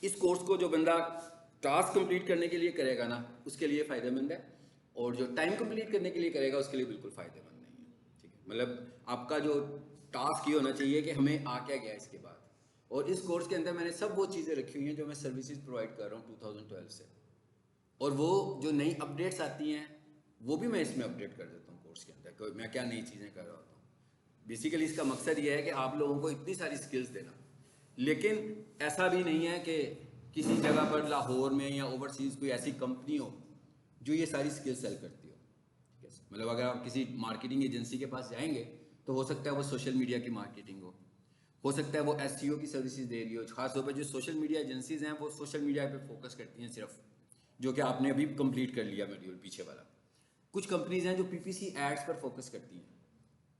इस कोर्स को जो बंदा टास्क कंप्लीट करने के लिए करेगा ना, उसके लिए फ़ायदेमंद है, और जो टाइम कंप्लीट करने के लिए करेगा उसके लिए बिल्कुल फ़ायदेमंद नहीं है। ठीक है, मतलब आपका जो टास्क ये होना चाहिए कि हमें आ क्या गया इसके बाद। और इस कोर्स के अंदर मैंने सब वो चीज़ें रखी हुई हैं जो मैं सर्विसेज प्रोवाइड कर रहा हूँ 2012 से, और वो जो नई अपडेट्स आती हैं वो भी मैं इसमें अपडेट कर देता हूँ कोर्स के अंदर, कि मैं क्या नई चीज़ें कर रहा होता हूँ। बेसिकली इसका मकसद ये है कि आप लोगों को इतनी सारी स्किल्स देना, लेकिन ऐसा भी नहीं है कि किसी जगह पर लाहौर में या ओवरसीज़ कोई ऐसी कंपनी हो जो ये सारी स्किल्स सेल करती हो। ठीक है, मतलब अगर आप किसी मार्केटिंग एजेंसी के पास जाएंगे तो हो सकता है वो सोशल मीडिया की मार्केटिंग हो सकता है वो एसईओ की सर्विसेज दे रही हो। खासतौर पर जो सोशल मीडिया एजेंसीज हैं वो सोशल मीडिया पे फोकस करती हैं सिर्फ, जो कि आपने अभी कंप्लीट कर लिया मॉड्यूल पीछे वाला। कुछ कंपनीज हैं जो पीपीसी एड्स पर फोकस करती हैं,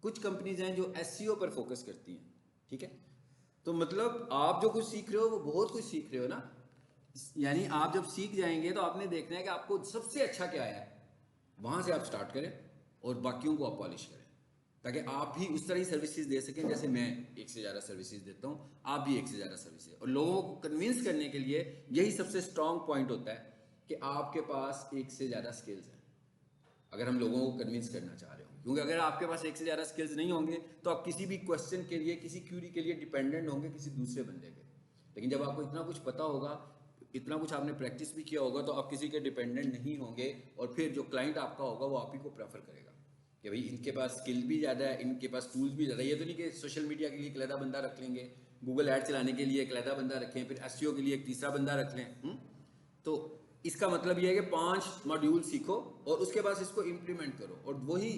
कुछ कंपनीज हैं जो एसईओ पर फोकस करती हैं। ठीक है, तो मतलब आप जो कुछ सीख रहे हो वो बहुत कुछ सीख रहे हो ना, यानी आप जब सीख जाएंगे तो आपने देखना है कि आपको सबसे अच्छा क्या है, वहां से आप स्टार्ट करें और बाकियों को आप पॉलिश करें, ताकि आप भी उस तरह की सर्विसेज दे सकें जैसे मैं एक से ज़्यादा सर्विसेज देता हूँ, आप भी एक से ज़्यादा सर्विसेज। और लोगों को कन्विंस करने के लिए यही सबसे स्ट्रॉन्ग पॉइंट होता है कि आपके पास एक से ज़्यादा स्किल्स हैं, अगर हम लोगों को कन्विंस करना चाह रहे हो। क्योंकि अगर आपके पास एक से ज़्यादा स्किल्स नहीं होंगे तो आप किसी भी क्वेश्चन के लिए, किसी क्यूरी के लिए डिपेंडेंट होंगे किसी दूसरे बंदे के। लेकिन जब आपको इतना कुछ पता होगा, इतना कुछ आपने प्रैक्टिस भी किया होगा, तो आप किसी के डिपेंडेंट नहीं होंगे, और फिर जो क्लाइंट आपका होगा वो आप ही को प्रेफर करेगा कि भाई इनके पास स्किल भी ज़्यादा है, इनके पास टूल्स भी ज़्यादा है। ये तो नहीं कि सोशल मीडिया के लिए एक अलहदा बंदा रख लेंगे, गूगल ऐड चलाने के लिए एक अलहदा बंदा रखें, फिर एसईओ के लिए एक तीसरा बंदा रख लें। तो इसका मतलब ये है कि 5 मॉड्यूल सीखो और उसके बाद इसको इम्प्लीमेंट करो, और वही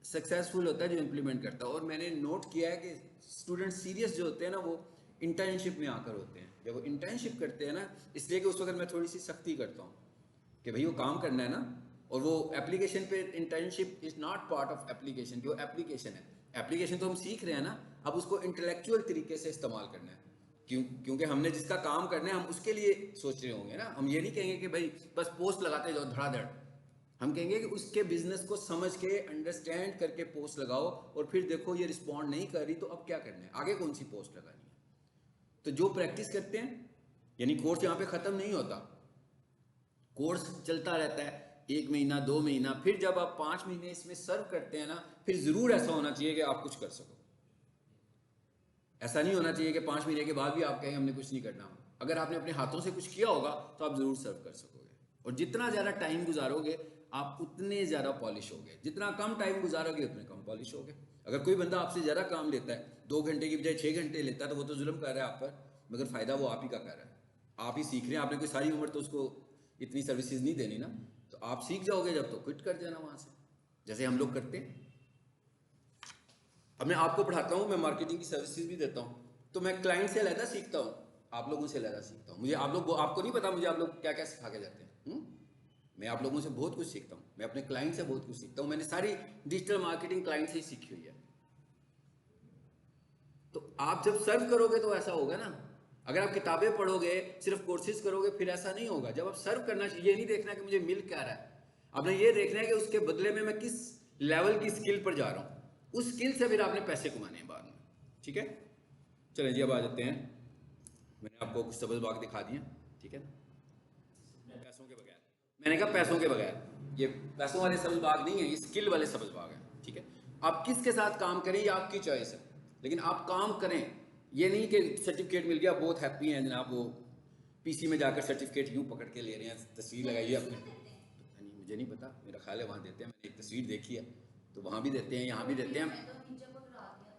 सक्सेसफुल होता है जो इम्प्लीमेंट करता है। और मैंने नोट किया है कि स्टूडेंट सीरियस जो होते हैं ना, वो इंटर्नशिप में आकर होते हैं। जब वो इंटर्नशिप करते हैं ना, इसलिए कि उस वक्त मैं थोड़ी सी सख्ती करता हूँ कि भाई वो काम करना है ना, और वो एप्लीकेशन पे internship is not part of application, कि वो एप्लीकेशन है। एप्लीकेशन तो हम सीख रहे हैं ना, अब उसको इंटेलेक्चुअल तरीके से इस्तेमाल करना है। क्योंकि हमने जिसका काम करना है हम उसके लिए सोच रहे होंगे ना। हम ये नहीं कहेंगे कि भाई बस पोस्ट लगाते जाओ धड़ाधड़, हम कहेंगे कि उसके बिजनेस को समझ के अंडरस्टैंड करके पोस्ट लगाओ, और फिर देखो ये रिस्पॉन्ड नहीं कर रही तो अब क्या करना है, आगे कौन सी पोस्ट लगानी है। तो जो प्रैक्टिस करते हैं, यानी कोर्स यहाँ पे ख़त्म नहीं होता, कोर्स चलता रहता है 1 महीना 2 महीना, फिर जब आप 5 महीने इसमें सर्व करते हैं ना, फिर ज़रूर ऐसा होना चाहिए कि आप कुछ कर सको। ऐसा नहीं होना चाहिए कि 5 महीने के बाद भी आप कहें हमने कुछ नहीं करना। अगर आपने अपने हाथों से कुछ किया होगा तो आप ज़रूर सर्व कर सकोगे, और जितना ज़्यादा टाइम गुजारोगे आप उतने ज़्यादा पॉलिश होगे, जितना कम टाइम गुजारोगे उतने कम पॉलिश होगे। अगर कोई बंदा आपसे ज़्यादा काम लेता है, 2 घंटे की बजाय 6 घंटे लेता है, तो वो तो जुल्म कर रहा है आप पर, मगर फ़ायदा वो आप ही का कर रहा है। आप ही सीख रहे हैं, आपने कोई सारी उम्र तो उसको इतनी सर्विसेज नहीं देनी ना। तो आप सीख जाओगे जब तो क्विट कर देना वहाँ से, जैसे हम लोग करते हैं। अब मैं आपको पढ़ाता हूँ, मैं मार्केटिंग की सर्विसेज भी देता हूँ, तो मैं क्लाइंट से अलहदा सीखता हूँ, आप लोगों से अलहदा सीखता हूँ। मुझे आप लोग, आपको नहीं पता मुझे आप लोग क्या क्या सिखा के जाते हैं। मैं आप लोगों से बहुत कुछ सीखता हूँ, मैं अपने क्लाइंट से बहुत कुछ सीखता हूँ। मैंने सारी डिजिटल मार्केटिंग क्लाइंट से ही सीखी हुई है। तो आप जब सर्व करोगे तो ऐसा होगा ना। अगर आप किताबें पढ़ोगे, सिर्फ कोर्सेज करोगे, फिर ऐसा नहीं होगा। जब आप सर्व करना, ये नहीं देखना कि मुझे मिल क्या रहा है, आपने ये देखना है कि उसके बदले में मैं किस लेवल की स्किल पर जा रहा हूँ, उस स्किल से फिर आपने पैसे कमाने हैं बाद में। ठीक है, चलें जी अब आ जाते हैं। मैंने आपको कुछ सब्ज़ बाग दिखा दिए, ठीक है, पैसों के बगैर। मैंने कहा पैसों के बगैर, ये पैसों वाले सब्ज़ बाग नहीं है, ये स्किल वाले सब्ज़ बाग हैं। ठीक है, आप किसके साथ काम करें ये आपकी चॉइस है, लेकिन आप काम करें। ये नहीं कि सर्टिफिकेट मिल गया बहुत हैप्पी हैं जनाब, वो पीसी में जाकर सर्टिफिकेट यूँ पकड़ के ले रहे हैं, तस्वीर लगाइए अपने। पता नहीं, मुझे नहीं पता, मेरा ख्याल है वहाँ देते हैं, मैंने एक तस्वीर देखी है, तो वहाँ भी देते हैं, यहाँ भी देते हैं।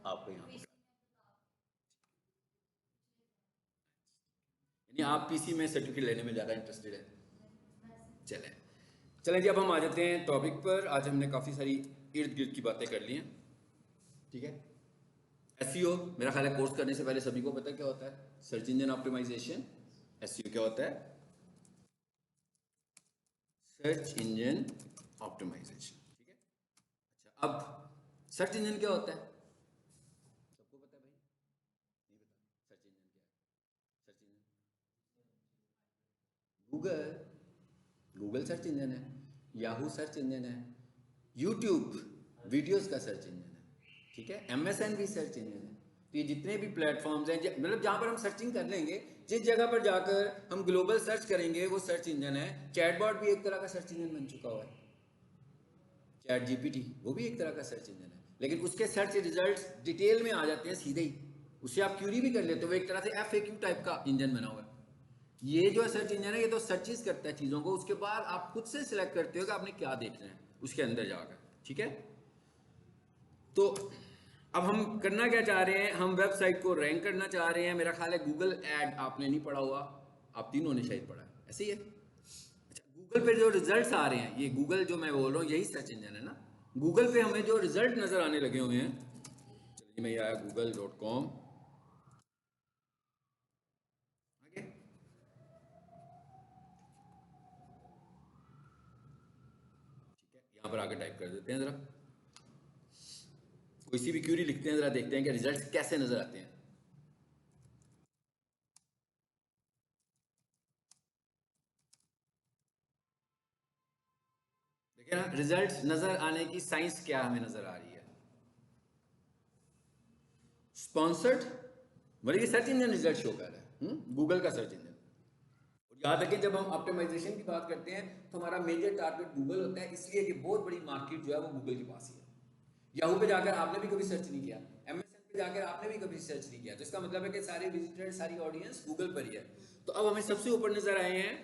आपको यहाँ पकड़ा, यानी आप पीसी में सर्टिफिकेट लेने में ज़्यादा इंटरेस्टेड है। चलें चलें जी, अब हम आ जाते हैं टॉपिक पर। आज हमने काफ़ी सारी इर्द गिर्द की बातें कर ली हैं। ठीक है, एसईओ मेरा ख्याल है कोर्स करने से पहले सभी को पता है क्या होता है, सर्च इंजन ऑप्टिमाइजेशन। एसईओ क्या होता है, सर्च इंजन ऑप्टिमाइजेशन। ठीक है, अच्छा अब सर्च इंजन क्या होता है, सबको पता है भाई, नहीं पता सर्च इंजन क्या है? Search engine Google, Google search engine है, याहू सर्च इंजन है, यूट्यूब वीडियोस का सर्च इंजन है। ठीक है, एमएसएन भी सर्च इंजन है। तो ये जितने भी प्लेटफॉर्म्स हैं मतलब जहाँ पर हम सर्चिंग कर लेंगे, जिस जगह पर जाकर हम ग्लोबल सर्च करेंगे वो सर्च इंजन है। चैटबॉट भी एक तरह का सर्च इंजन बन चुका हुआ है, चैट जीपीटी वो भी एक तरह का सर्च इंजन है, लेकिन उसके सर्च रिजल्ट्स डिटेल में आ जाते हैं सीधे ही, उससे आप क्यूरी भी कर लेते हो, वो एक तरह से FAQ टाइप का इंजन बना हुआ है। ये जो सर्च इंजन है ये तो सर्चेस करता है चीज़ों को, उसके बाद आप खुद से सिलेक्ट करते हो कि आपने क्या देखना है उसके अंदर जाकर, ठीक है। तो अब हम करना क्या चाह रहे हैं, हम वेबसाइट को रैंक करना चाह रहे हैं। मेरा ख्याल है गूगल ऐड आपने नहीं पढ़ा हुआ, आप तीनों ने शायद पढ़ा है, ऐसे ही है। अच्छा, गूगल पे जो रिजल्ट्स आ रहे हैं, ये गूगल जो मैं बोल रहा हूँ यही सर्च इंजन है ना। गूगल पे हमें जो रिजल्ट नज़र आने लगे हुए हैं, चलिए मैं ये आया google.com, आगे ठीक है, यहाँ पर आके टाइप कर देते हैं, ज़रा कोई सी भी क्यूरी लिखते हैं, ज़रा देखते हैं कि रिजल्ट्स कैसे नज़र आते हैं। देखिए ना, रिजल्ट्स नज़र आने की साइंस क्या हमें नज़र आ रही है। स्पॉन्सर्ड मतलब ये सर्च इंजन रिजल्ट शो कर रहा है, गूगल का सर्च इंजन। और याद रखें जब हम ऑप्टिमाइजेशन की बात करते हैं तो हमारा मेजर टारगेट गूगल होता है, इसलिए कि बहुत बड़ी मार्केट जो है वो गूगल के पास ही है। याहू पे जाकर आपने भी कभी सर्च नहीं किया, MSN पे जाकर आपने भी कभी सर्च नहीं किया, तो इसका मतलब है कि सारे विजिटर सारी ऑडियंस गूगल पर ही है। तो अब हमें सबसे ऊपर नजर आए हैं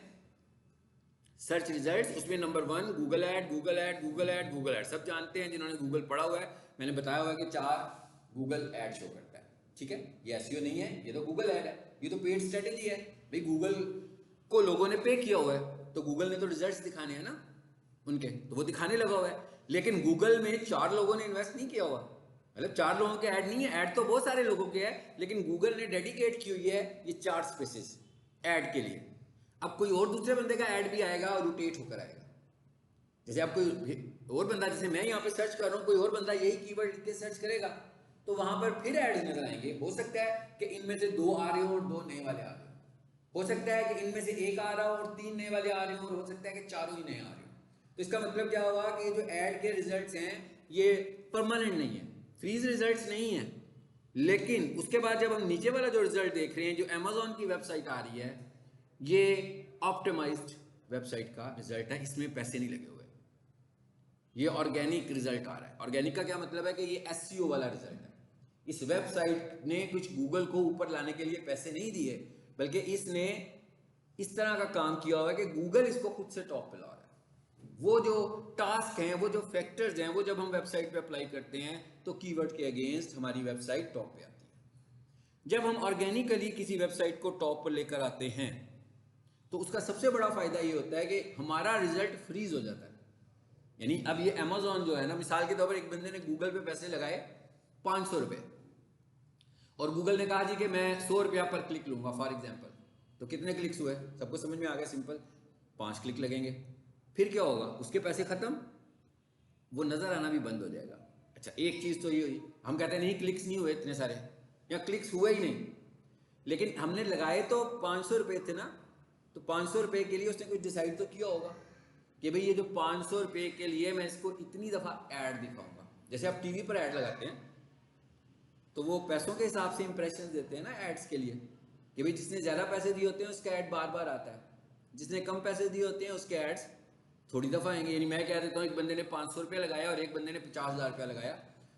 सर्च रिजल्ट्स, उसमें number 1 Google add, Google add, Google add, Google add. सब जानते हैं जिन्होंने गूगल पढ़ा हुआ है, मैंने बताया हुआ है कि 4 गूगल ऐड शो करता है, ठीक है। ये एसईओ नहीं है, ये तो गूगल ऐड है, ये तो पेड स्ट्रेटेजी है। भाई गूगल को लोगों ने पे किया हुआ है, तो गूगल ने तो रिजल्ट्स दिखाने हैं ना उनके, तो वो दिखाने लगा हुआ है। लेकिन गूगल में 4 लोगों ने इन्वेस्ट नहीं किया हुआ, मतलब 4 लोगों के ऐड नहीं है, ऐड तो बहुत सारे लोगों के है, लेकिन गूगल ने डेडिकेट की हुई है ये 4 स्पेसेस ऐड के लिए। अब कोई और दूसरे बंदे का ऐड भी आएगा और रोटेट होकर आएगा, जैसे आप कोई और बंदा, जैसे मैं यहाँ पे सर्च कर रहा हूँ, कोई और बंदा यही कीवर्ड लिख के सर्च करेगा, तो वहां पर फिर ऐड नजर आएंगे। हो सकता है कि इनमें से 2 आ रहे हो और 2 नए वाले आ रहे हो सकता है कि इनमें से 1 आ रहा हो और 3 नए वाले आ रहे हो, और हो सकता है कि चारों ही नए आ रहे हो। तो इसका मतलब क्या हुआ कि ये जो ऐड के रिजल्ट्स हैं ये परमानेंट नहीं है, फ्रीज रिजल्ट्स नहीं है। लेकिन उसके बाद जब हम नीचे वाला जो रिजल्ट देख रहे हैं, जो अमेजोन की वेबसाइट आ रही है, ये ऑप्टिमाइज्ड वेबसाइट का रिजल्ट है, इसमें पैसे नहीं लगे हुए, ये ऑर्गेनिक रिजल्ट आ रहा है। ऑर्गेनिक का क्या मतलब है कि ये एसईओ वाला रिजल्ट है। इस वेबसाइट ने कुछ गूगल को ऊपर लाने के लिए पैसे नहीं दिए, बल्कि इसने इस तरह का काम किया हुआ है कि गूगल इसको खुद से टॉप पे ला रहा है। वो जो टास्क हैं, वो जो फैक्टर्स हैं, वो जब हम वेबसाइट पे अप्लाई करते हैं तो कीवर्ड के अगेंस्ट हमारी वेबसाइट टॉप पे आती है। जब हम ऑर्गेनिकली किसी वेबसाइट को टॉप पर लेकर आते हैं तो उसका सबसे बड़ा फायदा ये होता है कि हमारा रिजल्ट फ्रीज हो जाता है। यानी अब ये अमेजोन जो है ना, मिसाल के तौर पर एक बंदे ने गूगल पे पैसे लगाए 500 रुपए, और गूगल ने कहा जी कि मैं 100 रुपया पर क्लिक लूंगा फॉर एग्जाम्पल, तो कितने क्लिक्स हुए सबको समझ में आ गया, सिंपल 5 क्लिक लगेंगे। फिर क्या होगा, उसके पैसे खत्म, वो नजर आना भी बंद हो जाएगा। अच्छा, एक चीज तो ये हुई, हम कहते हैं नहीं क्लिक्स नहीं हुए इतने सारे, या क्लिक्स हुए ही नहीं, लेकिन हमने लगाए तो 500 रुपए थे ना, तो 500 रुपए के लिए उसने कुछ डिसाइड तो किया होगा कि भाई ये जो 500 रुपए के लिए मैं इसको इतनी दफा ऐड दिखाऊंगा। जैसे आप टीवी पर ऐड लगाते हैं तो वो पैसों के हिसाब से इंप्रेशन देते हैं ना एड्स के लिए, कि भाई जिसने ज़्यादा पैसे दिए होते हैं उसका ऐड बार बार आता है, जिसने कम पैसे दिए होते हैं उसके एड्स थोड़ी दफ़ा आएंगे। यानी मैं कह देता हूँ एक बंदे ने 500 रुपया लगाया और एक बंदे ने 50,000 रुपया लगाया,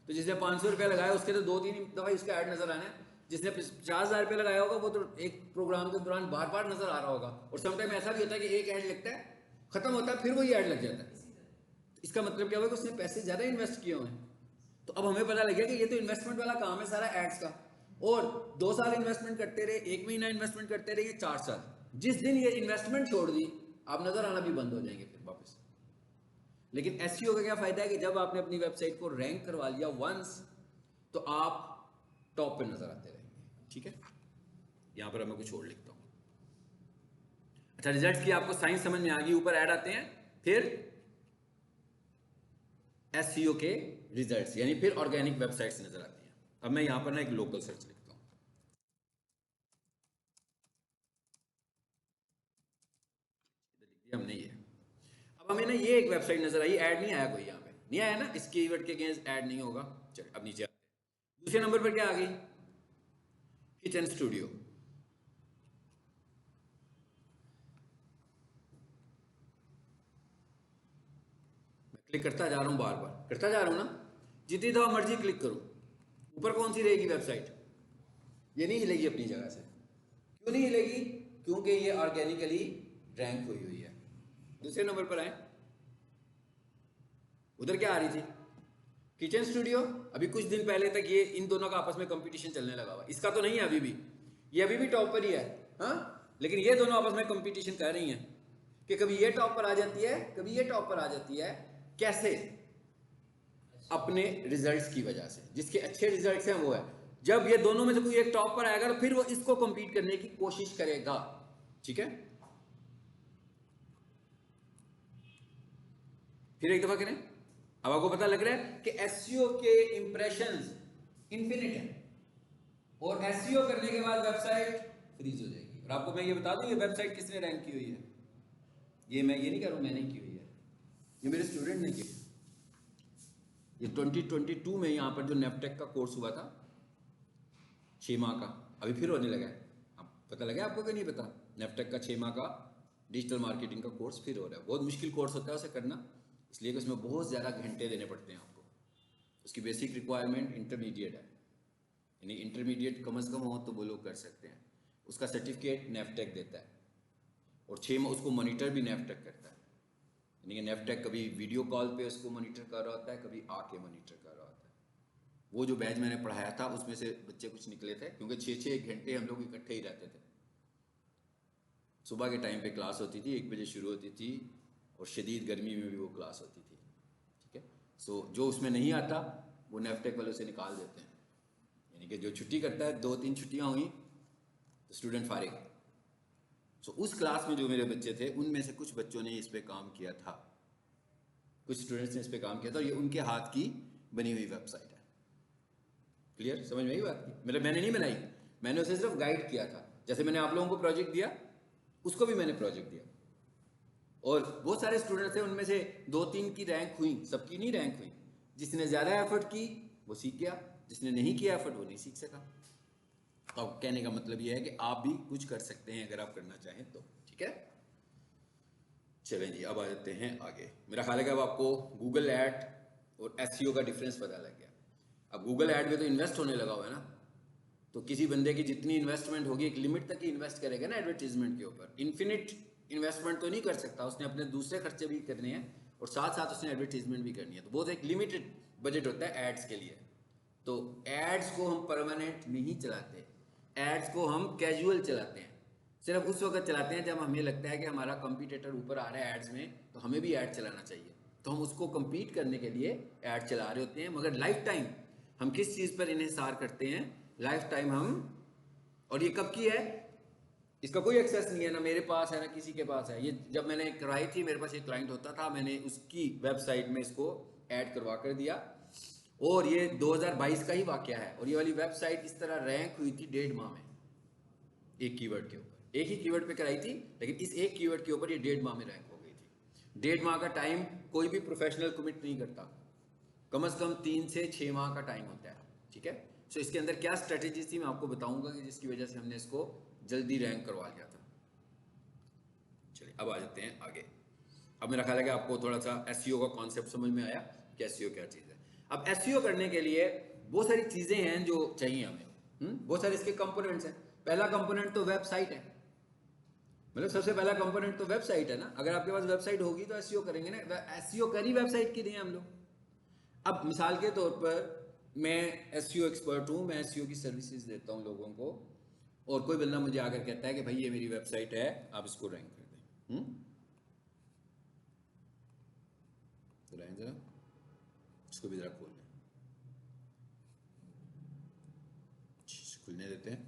तो जिसने 500 रुपया लगाया उसके तो 2-3 दफ़ा इसका ऐड नजर आना है, जिसने 50,000 रुपया लगाया होगा वो तो एक प्रोग्राम के दौरान बार बार नजर आ रहा होगा। और समटाइम ऐसा भी होता है कि एक ऐड लगता है, खत्म होता है, फिर वही ऐड लग जाता है। इसका मतलब क्या हुआ कि उसने पैसे ज़्यादा इन्वेस्ट किए हुए हैं। तो अब हमें पता लग गया कि ये तो इन्वेस्टमेंट वाला काम है सारा एड्स का, और 2 साल इन्वेस्टमेंट करते रहे, 1 महीना इन्वेस्टमेंट करते रहे, 4 साल, जिस दिन ये इन्वेस्टमेंट छोड़ दी आप नजर आना भी बंद हो जाएंगे फिर वापस। लेकिन एसईओ का क्या फायदा है कि जब आपने अपनी वेबसाइट को रैंक करवा लिया वंस, तो आप टॉप पे नजर आते रहेंगे, ठीक है। यहां पर मैं कुछ और लिखता हूं। अच्छा, रिजल्ट की आपको साइंस समझ में आ गई, ऊपर ऐड आते हैं, फिर एसईओ के रिजल्ट्स, यानी फिर ऑर्गेनिक वेबसाइट्स नजर आती हैं। अब मैं यहां पर ना एक लोकल सर्च लिखता हूं, इधर लिख दिया हमने ये। अब हमें ना ये एक वेबसाइट नजर आई, ऐड नहीं आया कोई, यहाँ पे नहीं आया ना, इस कीवर्ड के अगेंस्ट ऐड नहीं होगा। चलिए अब नीचे आते हैं, दूसरे नंबर पर क्या आ गई, किचन स्टूडियो। मैं क्लिक करता जा रहा हूं, बार बार करता जा रहा हूं ना, जितनी दफा मर्जी क्लिक करूं, ऊपर कौन सी रहेगी वेबसाइट, ये नहीं हिलेगी अपनी जगह से। क्यों नहीं हिलेगी? क्योंकि ये ऑर्गेनिकली रैंक हुई हुई है। दूसरे नंबर पर आए, उधर क्या आ रही थी? Kitchen studio. अभी कुछ दिन पहले तक ये इन दोनों का आपस में कंपटीशन चलने लगा हुआ, इसका तो नहीं है अभी भी, ये अभी भी टॉप पर ही है, हाँ, लेकिन ये दोनों आपस में कंपटीशन कर रही हैं कि कभी ये टॉप पर आ जाती है, कभी ये टॉप पर आ जाती है। कैसे? अपने रिजल्ट्स की वजह से। जिसके अच्छे रिजल्ट्स हैं वो है। जब ये दोनों में से कोई एक टॉप पर आएगा तो फिर वो इसको कंपीट करने की कोशिश करेगा, ठीक है। फिर एक दफा करें। अब आपको पता लग रहा है कि एसईओ के इंप्रेशंस इंफिनिट है, और एसईओ करने के बाद वेबसाइट फ्रीज हो जाएगी। और आपको मैं ये बता दूं, ये वेबसाइट किसने रैंक की हुई है, ये मैं ये नहीं कह रहा हूं मैंने की हुई है, ये मेरे स्टूडेंट ने की। ये 2022 में यहाँ पर जो नेफटेक का कोर्स हुआ था 6 माह का, अभी फिर होने लगा है। अब पता लगा आपको कि नहीं पता? नेफटेक का 6 माह का डिजिटल मार्केटिंग का कोर्स फिर हो रहा है। बहुत मुश्किल कोर्स होता है उसे करना, इसलिए कि उसमें बहुत ज़्यादा घंटे देने पड़ते हैं आपको। उसकी बेसिक रिक्वायरमेंट इंटरमीडिएट है, यानी इंटरमीडिएट कम से कम हो तो वो लोग कर सकते हैं। उसका सर्टिफिकेट नेफटेक देता है, और 6 माह उसको मॉनिटर भी नेफटेक करता है। यानी कि नेफटेक कभी वीडियो कॉल पे उसको मॉनिटर कर रहा होता है, कभी आके मॉनिटर कर रहा होता है। वो जो बैच मैंने पढ़ाया था उसमें से बच्चे कुछ निकले थे, क्योंकि 6-6 घंटे हम लोग इकट्ठे ही रहते थे। सुबह के टाइम पे क्लास होती थी, 1 बजे शुरू होती थी, और शदीद गर्मी में भी वो क्लास होती थी, ठीक है। सो जो उसमें नहीं आता वो नेफटेक वालों से निकाल देते हैं। यानी कि जो छुट्टी करता है, 2-3 छुट्टियाँ हुई तो स्टूडेंट फारिग। सो उस क्लास में जो मेरे बच्चे थे उनमें से कुछ बच्चों ने इस पे काम किया था, कुछ स्टूडेंट्स ने इस पे काम किया था, और ये उनके हाथ की बनी हुई वेबसाइट है। क्लियर? समझ में आई बात की? मतलब मैंने नहीं बनाई, मैंने उसे सिर्फ गाइड किया था। जैसे मैंने आप लोगों को प्रोजेक्ट दिया, उसको भी मैंने प्रोजेक्ट दिया, और बहुत सारे स्टूडेंट्स थे, उनमें से 2-3 की रैंक हुई, सबकी नहीं रैंक हुई। जिसने ज़्यादा एफर्ट की वो सीख गया, जिसने नहीं किया एफर्ट वो नहीं सीख सका। तो कहने का मतलब ये है कि आप भी कुछ कर सकते हैं अगर आप करना चाहें तो, ठीक है। चलें जी, अब आ जाते हैं आगे। मेरा ख्याल है कि अब आपको गूगल ऐड और एसईओ का डिफरेंस पता लग गया। अब गूगल ऐड में तो इन्वेस्ट होने लगा हुआ है ना, तो किसी बंदे की जितनी इन्वेस्टमेंट होगी एक लिमिट तक ही इन्वेस्ट करेगा ना एडवर्टीजमेंट के ऊपर। इन्फिनिट इन्वेस्टमेंट तो नहीं कर सकता, उसने अपने दूसरे खर्चे भी करने हैं और साथ साथ उसने एडवर्टीजमेंट भी करनी है। तो बहुत एक लिमिटेड बजट होता है एड्स के लिए। तो एड्स को हम परमानेंट नहीं चलाते, एड्स को हम कैजुअल चलाते हैं। सिर्फ उस वक्त चलाते हैं जब हमें लगता है कि हमारा कंपटीटर ऊपर आ रहा है एड्स में, तो हमें भी ऐड चलाना चाहिए, तो हम उसको compete करने के लिए ऐड चला रहे होते हैं। मगर लाइफ टाइम हम किस चीज़ पर इन्हिसार करते हैं? लाइफ टाइम हम, और ये कब की है? इसका कोई एक्सेस नहीं है, ना मेरे पास है ना किसी के पास है। ये जब मैंने कराई थी, मेरे पास एक क्लाइंट होता था, मैंने उसकी वेबसाइट में इसको ऐड करवा कर दिया, और ये 2022 का ही वाकया है। और ये वाली वेबसाइट इस तरह रैंक हुई थी 1.5 माह में, एक कीवर्ड के ऊपर। एक ही कीवर्ड पे कराई थी, लेकिन इस एक कीवर्ड के ऊपर ये 1.5 माह में रैंक हो गई थी। 1.5 माह का टाइम कोई भी प्रोफेशनल कमिट नहीं करता, कम से कम 3 से 6 माह का टाइम होता है, ठीक है। सो इसके अंदर क्या स्ट्रेटेजी थी मैं आपको बताऊंगा कि जिसकी वजह से हमने इसको जल्दी रैंक करवा लिया था। चलिए अब आ जाते हैं आगे। अब मेरा ख्याल है कि आपको थोड़ा सा एसईओ का कॉन्सेप्ट समझ में आया कि एसईओ क्या चीज़ है। अब एसईओ करने के लिए बहुत सारी चीज़ें हैं जो चाहिए हमें, बहुत सारे इसके कंपोनेंट्स हैं। पहला कंपोनेंट तो वेबसाइट है, मतलब सबसे पहला कंपोनेंट तो वेबसाइट है ना। अगर आपके पास वेबसाइट होगी तो एसईओ करेंगे ना, एसईओ करी वेबसाइट की नहीं हम लोग। अब मिसाल के तौर पर मैं एसईओ एक्सपर्ट हूँ, मैं एसईओ की सर्विसेज देता हूँ लोगों को, और कोई बंदा मुझे आकर कहता है कि भाई ये मेरी वेबसाइट है, आप इसको रैंक कर दें। तो लाइन जरा इसको भी जरा खोल लें, खुलने देते हैं।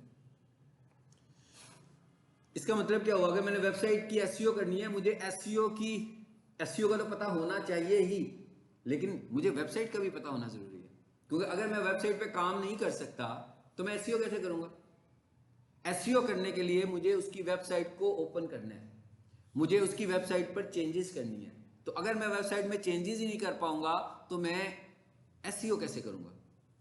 इसका मतलब क्या हुआ कि मैंने वेबसाइट की एसईओ करनी है, मुझे एसईओ का तो पता होना चाहिए ही, लेकिन मुझे वेबसाइट का भी पता होना जरूरी है। क्योंकि अगर मैं वेबसाइट पे काम नहीं कर सकता तो मैं एसईओ कैसे करूंगा? एसईओ करने के लिए मुझे उसकी वेबसाइट को ओपन करना है, मुझे उसकी वेबसाइट पर चेंजेस करनी है। तो अगर मैं वेबसाइट में चेंजेस ही नहीं कर पाऊंगा तो मैं एसईओ कैसे करूंगा?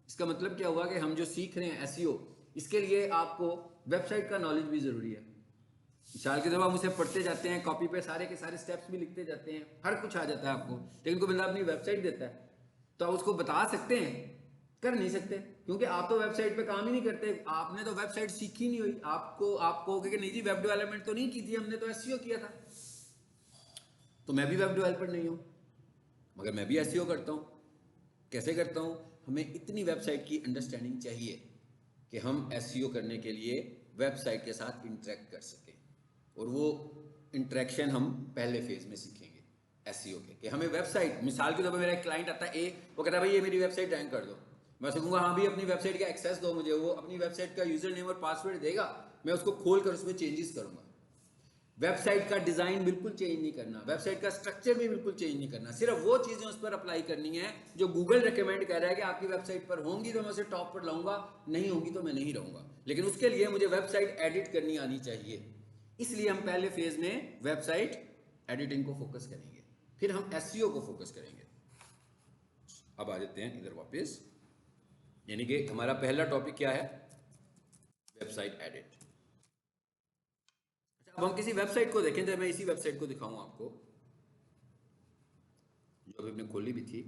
इसका मतलब क्या हुआ कि हम जो सीख रहे हैं एसईओ, इसके लिए आपको वेबसाइट का नॉलेज भी ज़रूरी है। मिसाल के तौर पर आप उसे पढ़ते जाते हैं, कॉपी पे सारे के सारे स्टेप्स भी लिखते जाते हैं, हर कुछ आ जाता है आपको, लेकिन कोई बंदा अपनी वेबसाइट देता है तो आप उसको बता सकते हैं? कर नहीं सकते, क्योंकि आप तो वेबसाइट पे काम ही नहीं करते, आपने तो वेबसाइट सीखी नहीं हुई। आप कहोगे कि नहीं जी वेब डेवलपमेंट तो नहीं की थी हमने, तो एसईओ किया था। तो मैं भी वेब डेवलपर नहीं हूँ, मगर मैं भी एसईओ करता हूँ। कैसे करता हूँ? हमें इतनी वेबसाइट की अंडरस्टैंडिंग चाहिए कि हम एसईओ करने के लिए वेबसाइट के साथ इंटरेक्ट कर सकें, और वो इंटरेक्शन हम पहले फेज में सीखेंगे एसईओ के, कि हमें वेबसाइट, मिसाल के तौर पर मेरा एक क्लाइंट आता है ए, वो कहता है भाई ये मेरी वेबसाइट रैंक कर दो, मैं उसे कहूँगा हाँ भी अपनी वेबसाइट का एक्सेस दो मुझे, वो अपनी वेबसाइट का यूजर नेम और पासवर्ड देगा, मैं उसको खोल कर उसमें चेंजेस करूँगा। वेबसाइट का डिज़ाइन बिल्कुल चेंज नहीं करना, वेबसाइट का स्ट्रक्चर भी बिल्कुल चेंज नहीं करना, सिर्फ वो चीज़ें उस पर अप्लाई करनी है जो गूगल रिकमेंड कर रहा है कि आपकी वेबसाइट पर होंगी तो मैं उसे टॉप पर लाऊंगा, नहीं होंगी तो मैं नहीं रहूँगा। लेकिन उसके लिए मुझे वेबसाइट एडिट करनी आनी चाहिए, इसलिए हम पहले फेज में वेबसाइट एडिटिंग को फोकस करेंगे, फिर हम एसईओ को फोकस करेंगे। अब आ जाते हैं इधर वापस, यानी कि हमारा पहला टॉपिक क्या है? Website edit. अब हम किसी वेबसाइट को देखें, जब मैं इसी वेबसाइट को दिखाऊं आपको जो अभी हमने खोली भी थी।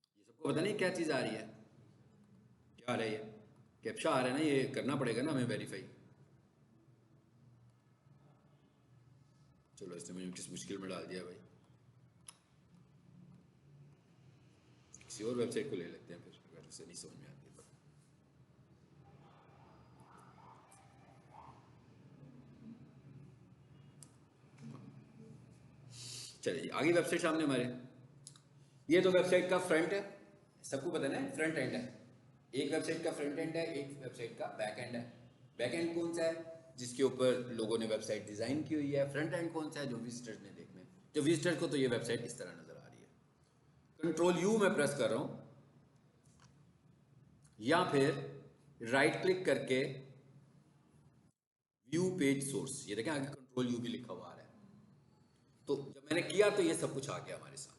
ये सबको पता नहीं क्या चीज़ आ रही है, क्या आ रहा है? ये कैप्चा आ रहा है ना, ये करना पड़ेगा ना हमें वेरीफाई। चलो इसने मुझे किस मुश्किल में डाल दिया भाई, किसी और वेबसाइट को ले लेते हैं फिर, अगर उसे नहीं समझ में आती तो। चलिए आगे वेबसाइट सामने हमारे, ये तो वेबसाइट का फ्रंट है, सबको पता है ना फ्रंट एंड है। एक वेबसाइट का फ्रंट एंड है, एक वेबसाइट का बैक एंड है। बैक एंड कौन सा है? जिसके ऊपर लोगों ने वेबसाइट डिजाइन की हुई है। फ्रंट एंड कौन सा है? जो विजिटर्स ने देखने, जो विजिटर्स को तो ये वेबसाइट इस तरह नजर आ रही है। कंट्रोल यू मैं प्रेस कर रहा हूं, या फिर राइट क्लिक करके व्यू पेज सोर्स, ये देखें आगे कंट्रोल यू भी लिखा हुआ आ रहा है। तो जब मैंने किया तो ये सब कुछ आ गया हमारे सामने।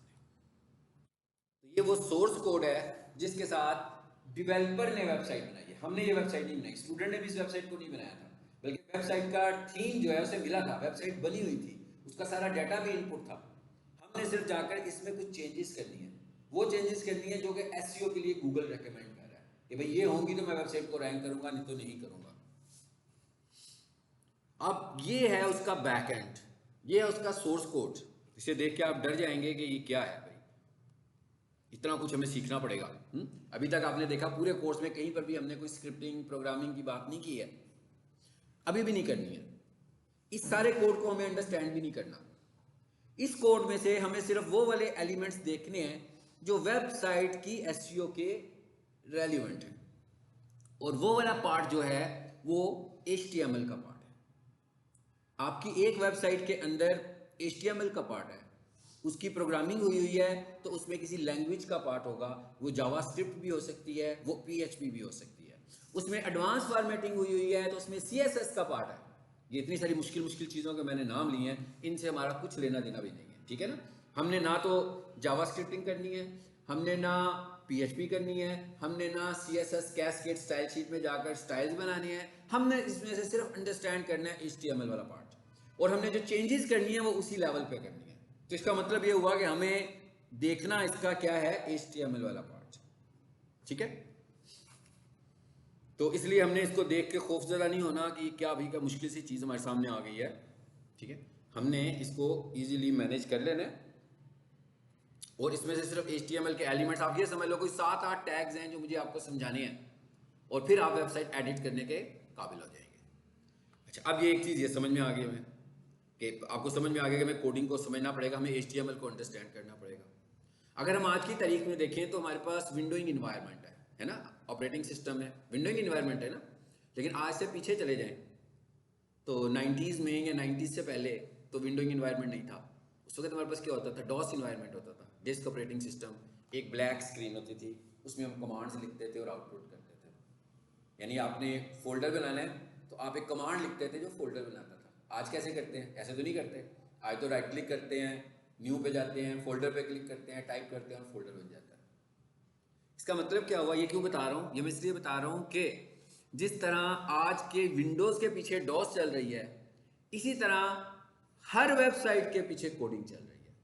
तो ये वो सोर्स कोड है जिसके साथ डेवलपर ने वेबसाइट बनाई है। हमने ये वेबसाइट नहीं बनाई, स्टूडेंट ने भी इस वेबसाइट को नहीं बनाया था, बल्कि वेबसाइट का थीम जो है उसे मिला था, वेबसाइट बनी हुई थी, उसका सारा डाटा भी इनपुट था। हमने सिर्फ जाकर इसमें कुछ चेंजेस करनी है, वो चेंजेस करनी है जो कि एसईओ के लिए गूगल रेकमेंड कर रहा है कि भाई ये होंगी तो मैं वेबसाइट को रैंक करूंगा, नहीं तो नहीं करूंगा। अब ये है उसका बैक एंड, ये है उसका सोर्स कोड। इसे देख के आप डर जाएंगे कि ये क्या है भाई, इतना कुछ हमें सीखना पड़ेगा। अभी तक आपने देखा पूरे कोर्स में कहीं पर भी हमने कोई स्क्रिप्टिंग प्रोग्रामिंग की बात नहीं की है, अभी भी नहीं करनी है। इस सारे कोड को हमें अंडरस्टैंड भी नहीं करना। इस कोड में से हमें सिर्फ वो वाले एलिमेंट्स देखने हैं जो वेबसाइट की एसईओ के रेलिवेंट है, और वो वाला पार्ट जो है वो HTML का पार्ट है। आपकी एक वेबसाइट के अंदर HTML का पार्ट है, उसकी प्रोग्रामिंग हुई हुई है, तो उसमें किसी लैंग्वेज का पार्ट होगा, वो जावास्क्रिप्ट भी हो सकती है, वो PHP भी हो सकती है। उसमें एडवांस फॉर्मेटिंग हुई हुई है तो उसमें CSS का पार्ट है। ये इतनी सारी मुश्किल मुश्किल चीज़ों के मैंने नाम लिए हैं, इनसे हमारा कुछ लेना देना भी नहीं है, ठीक है ना। हमने ना तो जावास्क्रिप्टिंग करनी है, हमने ना PHP करनी है, हमने ना CSS कैस्केड स्टाइल शीट में जाकर स्टाइल्स बनाने हैं। हमने इसमें से सिर्फ अंडरस्टैंड करना है HTML वाला पार्ट, और हमने जो चेंजेस करनी है वो उसी लेवल पे करनी है। तो इसका मतलब ये हुआ कि हमें देखना इसका क्या है, HTML वाला पार्ट, ठीक है। तो इसलिए हमने इसको देख के खौफजदा नहीं होना कि क्या अभी का मुश्किल सी चीज़ हमारे सामने आ गई है, ठीक है। हमने इसको इजीली मैनेज कर लेना है, और इसमें से सिर्फ HTML के एलिमेंट्स, आप ये समझ लो कोई 7-8 टैग्स हैं जो मुझे आपको समझाने हैं, और फिर आप वेबसाइट एडिट करने के काबिल हो जाएंगे। अच्छा, अब ये एक चीज़ ये समझ में आ गई हमें कि आपको समझ में आ गया कि हमें कोडिंग को समझना पड़ेगा, हमें HTML को अंडरस्टैंड करना पड़ेगा। अगर हम आज की तारीख में देखें तो हमारे पास विंडोइंग इन्वायरमेंट है ना, ऑपरेटिंग सिस्टम है, विंडोइंग इन्वायरमेंट है ना। लेकिन आज से पीछे चले जाएं तो 90s में या 90s से पहले तो विंडोइंग इन्वायरमेंट नहीं था। उस वक्त हमारे पास क्या होता था, डॉस इन्वायरमेंट होता था, डिस्क ऑपरेटिंग सिस्टम, एक ब्लैक स्क्रीन होती थी, उसमें हम कमांड्स लिखते थे और आउटपुट करते थे। यानी आपने फोल्डर बनाना है तो आप एक कमांड लिखते थे जो फोल्डर बनाता था। आज कैसे करते हैं? ऐसे तो नहीं करते। आज तो राइट क्लिक करते हैं, न्यू पे जाते हैं, फोल्डर पे क्लिक करते हैं, टाइप करते हैं और फोल्डर बन जाता है। इसका मतलब क्या हुआ? ये क्यों बता रहा हूँ? ये मैं इसलिए बता रहा हूँ कि जिस तरह आज के विंडोज़ के पीछे डॉस चल रही है, इसी तरह हर वेबसाइट के पीछे कोडिंग चल रही है,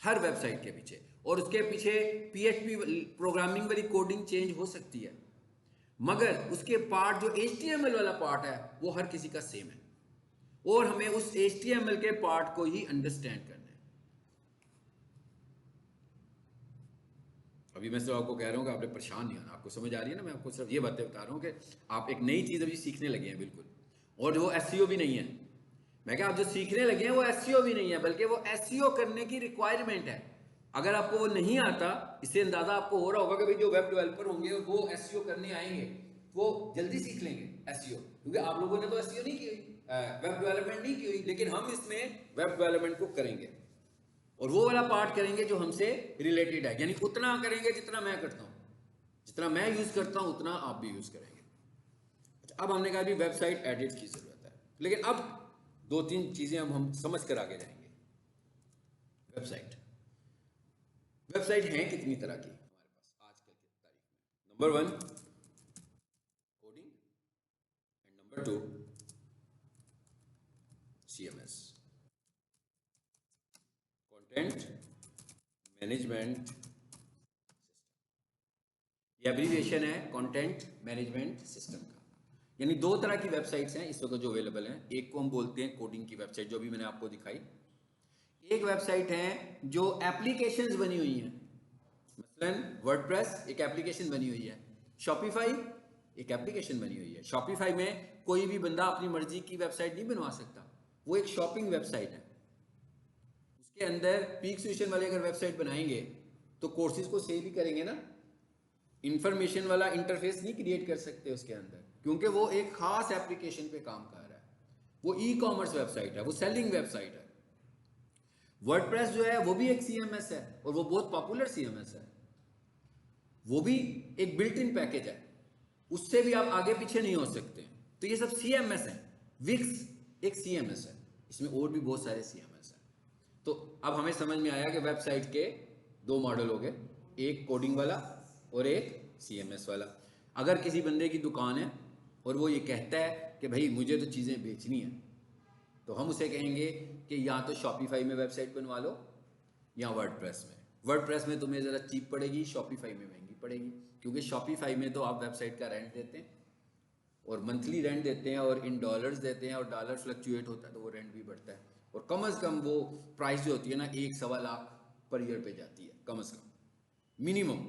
हर वेबसाइट के पीछे। और उसके पीछे PHP प्रोग्रामिंग वाली कोडिंग चेंज हो सकती है, मगर उसके पार्ट जो HTML वाला पार्ट है वो हर किसी का सेम है, और हमें उस HTML के पार्ट को ही अंडरस्टैंड करना है। अभी मैं सिर्फ आपको कह रहा हूँ कि आपने परेशान नहीं होना, आपको समझ आ रही है ना? मैं आपको सिर्फ ये बातें बता रहा हूँ कि आप एक नई चीज़ अभी सीखने लगे हैं बिल्कुल, और वो SEO भी नहीं है। मैं क्या, आप जो सीखने लगे हैं वो SEO भी नहीं है, बल्कि वो SEO करने की रिक्वायरमेंट है। अगर आपको वो नहीं आता, इससे अंदाजा आपको हो रहा होगा कि भाई जो वेब डेवलपर होंगे वो SEO करने आएंगे वो जल्दी सीख लेंगे SEO, क्योंकि आप लोगों ने तो SEO नहीं की हुई, वेब डेवलपमेंट नहीं की हुई, लेकिन हम इसमें वेब डेवलपमेंट को करेंगे और वो वाला पार्ट करेंगे जो हमसे रिलेटेड है। यानी उतना करेंगे जितना मैं करता हूँ, जितना मैं यूज करता हूँ उतना आप भी यूज करेंगे। अच्छा, अब हमने कहा भी वेबसाइट एडिट की जरूरत है, लेकिन अब दो तीन चीजें हम समझ कर आगे जाएंगे। वेबसाइट वेबसाइट है कितनी तरह की हमारे पास आजकल की तारीख में? Number 1 coding, and number 2 CMS, content management. ये एब्रीविएशन है कंटेंट मैनेजमेंट सिस्टम का। यानी दो तरह की वेबसाइट्स हैं इस वक्त जो अवेलेबल हैं। एक को हम बोलते हैं कोडिंग की वेबसाइट, जो भी मैंने आपको दिखाई। एक वेबसाइट है जो एप्लीकेशंस बनी हुई हैं, मसलन वर्डप्रेस एक एप्लीकेशन बनी हुई है, शॉपिफाई एक एप्लीकेशन बनी हुई है। शॉपिफाई में कोई भी बंदा अपनी मर्जी की वेबसाइट नहीं बनवा सकता, वो एक शॉपिंग वेबसाइट है। उसके अंदर पीक स्टेशन वाले अगर वेबसाइट बनाएंगे तो कोर्सेज को सेल ही करेंगे ना, इंफॉर्मेशन वाला इंटरफेस नहीं क्रिएट कर सकते उसके अंदर, क्योंकि वो एक खास एप्लीकेशन पे काम कर रहा है। वो ई-कॉमर्स वेबसाइट है, वो सेलिंग वेबसाइट है। वर्डप्रेस जो है वो भी एक CMS है और वो बहुत पॉपुलर CMS है, वो भी एक बिल्ट इन पैकेज है, उससे भी आप आगे पीछे नहीं हो सकते। तो ये सब CMS है। विक्स एक CMS है, इसमें और भी बहुत सारे CMS हैं। तो अब हमें समझ में आया कि वेबसाइट के दो मॉडल हो गए, एक कोडिंग वाला और एक CMS वाला। अगर किसी बंदे की दुकान है और वो ये कहता है कि भाई मुझे तो चीज़ें बेचनी है, तो हम उसे कहेंगे कि या तो शॉपिफाई में वेबसाइट बनवा लो या वर्डप्रेस में। वर्डप्रेस में तुम्हें ज़रा चीप पड़ेगी, शॉपिफाई में महंगी पड़ेगी, क्योंकि शॉपिफाई में तो आप वेबसाइट का रेंट देते हैं और मंथली रेंट देते हैं और इन डॉलर्स देते हैं, और डॉलर फ्लक्चुएट होता है तो वो रेंट भी बढ़ता है। और कम से कम वो प्राइस जो होती है ना 1-1.25 लाख पर ईयर पे जाती है कम से कम, मिनिमम।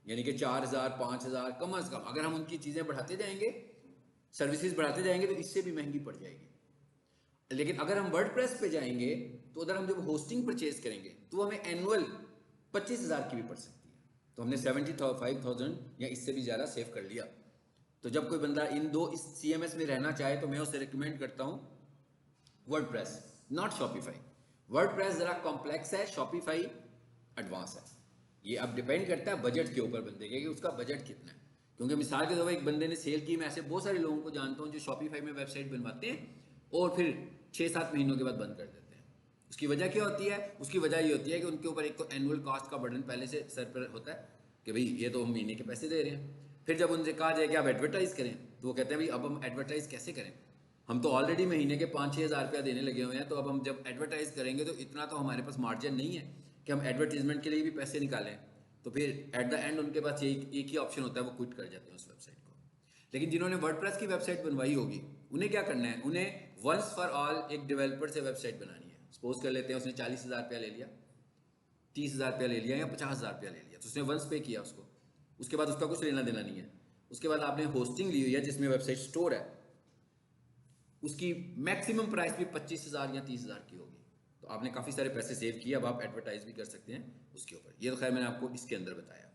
यानी कि 4,000 5,000 कम से कम। अगर हम उनकी चीज़ें बढ़ाते जाएंगे, सर्विसेज बढ़ाते जाएंगे, तो इससे भी महंगी पड़ जाएगी। लेकिन अगर हम वर्डप्रेस पे जाएंगे तो अगर हम जब होस्टिंग परचेज करेंगे तो हमें एनुअल 25,000 की भी पड़ सकती है। तो हमने 75,000 या इससे भी ज़्यादा सेव कर लिया। तो जब कोई बंदा इन दो इस CMS में रहना चाहे तो मैं उसे रिकमेंड करता हूँ वर्डप्रेस, नॉट शॉपिफाई। वर्डप्रेस ज़रा कॉम्प्लेक्स है, शॉपिफाई एडवांस है। ये अब डिपेंड करता है बजट के ऊपर बंदे के कि उसका बजट कितना है। क्योंकि मिसाल के तौर पर एक बंदे ने सेल की, मैं ऐसे बहुत सारे लोगों को जानता हूँ जो शॉपिफाई में वेबसाइट बनवाते हैं और फिर 6-7 महीनों के बाद बंद कर देते हैं। उसकी वजह क्या होती है? उसकी वजह ये होती है कि उनके ऊपर एक तो एनुअल कॉस्ट का बर्डन पहले से सर पर होता है कि भाई ये तो हम महीने के पैसे दे रहे हैं। फिर जब उनसे कहा जाए कि आप एडवर्टाइज करें तो वो कहते हैं भाई अब हम एडवर्टाइज कैसे करें, हम तो ऑलरेडी महीने के 5-6 हज़ार रुपया देने लगे हुए हैं, तो अब हम जब एडवर्टाइज करेंगे तो इतना तो हमारे पास मार्जिन नहीं है कि हम एडवर्टीजमेंट के लिए भी पैसे निकालें। तो फिर एट द एंड उनके पास एक ही ऑप्शन होता है, वो क्विट कर जाते हैं उस वेबसाइट को। लेकिन जिन्होंने वर्डप्रेस की वेबसाइट बनवाई होगी उन्हें क्या करना है? उन्हें वंस फॉर ऑल एक डेवलपर से वेबसाइट बनानी है। सपोज कर लेते हैं उसने 40,000 रुपया ले लिया, 30,000 रुपया ले लिया या 50,000 रुपया ले लिया, तो उसने वंस पे किया उसको, उसके बाद उसका कुछ लेना देना नहीं है। उसके बाद आपने होस्टिंग ली हुई है जिसमें वेबसाइट स्टोर है, उसकी मैक्सिमम प्राइस भी 25,000 या 30,000 की होगी। तो आपने काफ़ी सारे पैसे सेव किए, अब आप एडवर्टाइज भी कर सकते हैं उसके ऊपर। ये तो खैर मैंने आपको इसके अंदर बताया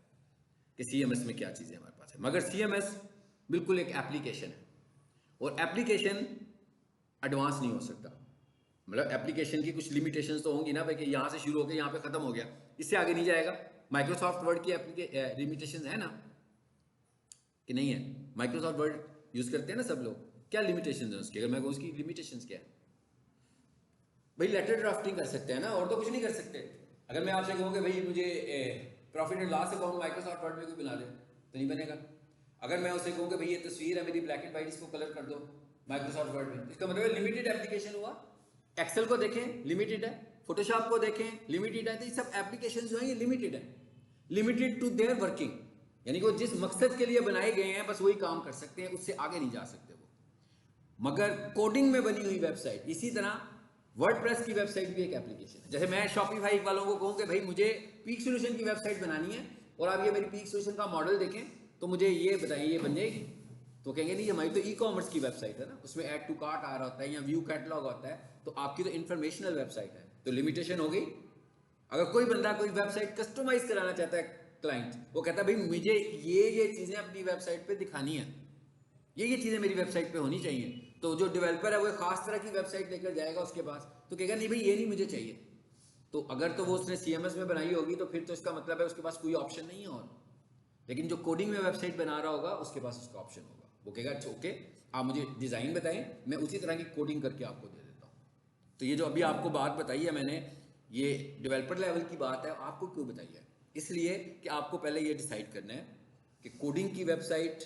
कि CMS में क्या चीज़ें हमारे पास है। मगर CMS बिल्कुल एक एप्लीकेशन है और एप्लीकेशन एडवांस नहीं हो सकता। मतलब एप्लीकेशन की कुछ लिमिटेशंस तो होंगी ना भाई कि यहाँ से शुरू होकर यहाँ पे ख़त्म हो गया, इससे आगे नहीं जाएगा। माइक्रोसॉफ्ट वर्ड की लिमिटेशंस है ना कि नहीं है? माइक्रोसॉफ्ट वर्ड यूज करते हैं ना सब लोग, क्या लिमिटेशंस है उसकी? अगर मैं कहूँ उसकी लिमिटेशंस क्या है, भाई लेटर ड्राफ्टिंग कर सकते हैं ना, और तो कुछ नहीं कर सकते। अगर मैं आपसे कहूँ कि भाई मुझे profit and loss account Microsoft word में कोई बना दे तो नहीं बनेगा। अगर मैं उससे कहूँ कि भाई ये तस्वीर है मेरी ब्लैक एंड वाइट, इसको कलर कर दो माइक्रोसॉफ्ट वर्ड में, इसका मतलब लिमिटेड एप्लीकेशन हुआ। एक्सेल को देखें लिमिटेड है, फोटोशॉप को देखें लिमिटेड है, तो ये सब एप्लीकेशन जो है ये लिमिटेड है, लिमिटेड टू देयर वर्किंग, यानी कि वो जिस मकसद के लिए बनाए गए हैं बस वही काम कर सकते हैं, उससे आगे नहीं जा सकते वो। मगर कोडिंग में बनी हुई वेबसाइट, इसी तरह वर्डप्रेस की वेबसाइट भी एक एप्लीकेशन है। जैसे मैं शॉपिफाई वालों को कहूँ कि भाई मुझे पीक सोल्यूशन की वेबसाइट बनानी है और आप ये मेरी पीक सोल्यूशन का मॉडल देखें तो मुझे ये बताइए ये बन जाएगी? तो कहेंगे नहीं हमारी तो ई कॉमर्स की वेबसाइट है ना, उसमें ऐड टू कार्ट आ रहा होता है या व्यू कैटलॉग होता है, तो आपकी तो इन्फॉर्मेशनल वेबसाइट है, तो लिमिटेशन हो गई। अगर कोई बंदा कोई वेबसाइट कस्टमाइज कराना चाहता है, क्लाइंट वो कहता है भाई मुझे ये चीज़ें अपनी वेबसाइट पे दिखानी है, ये चीज़ें मेरी वेबसाइट पे होनी चाहिए, तो जो डेवलपर है वो खास तरह की वेबसाइट लेकर जाएगा उसके पास, तो कहेगा नहीं भाई ये नहीं मुझे चाहिए। तो अगर तो वो उसने CMS में बनाई होगी तो फिर तो इसका मतलब है उसके पास कोई ऑप्शन नहीं है और। लेकिन जो कोडिंग में वेबसाइट बना रहा होगा उसके पास उसका ऑप्शन होगा, वो कहेगा अच्छा ओके आप मुझे डिज़ाइन बताएं, मैं उसी तरह की कोडिंग करके आपको दे देता हूँ। तो ये जो अभी आपको बात बताई है मैंने, ये डेवलपर लेवल की बात है, आपको क्यों बताई है? इसलिए कि आपको पहले ये डिसाइड करना है कि कोडिंग की वेबसाइट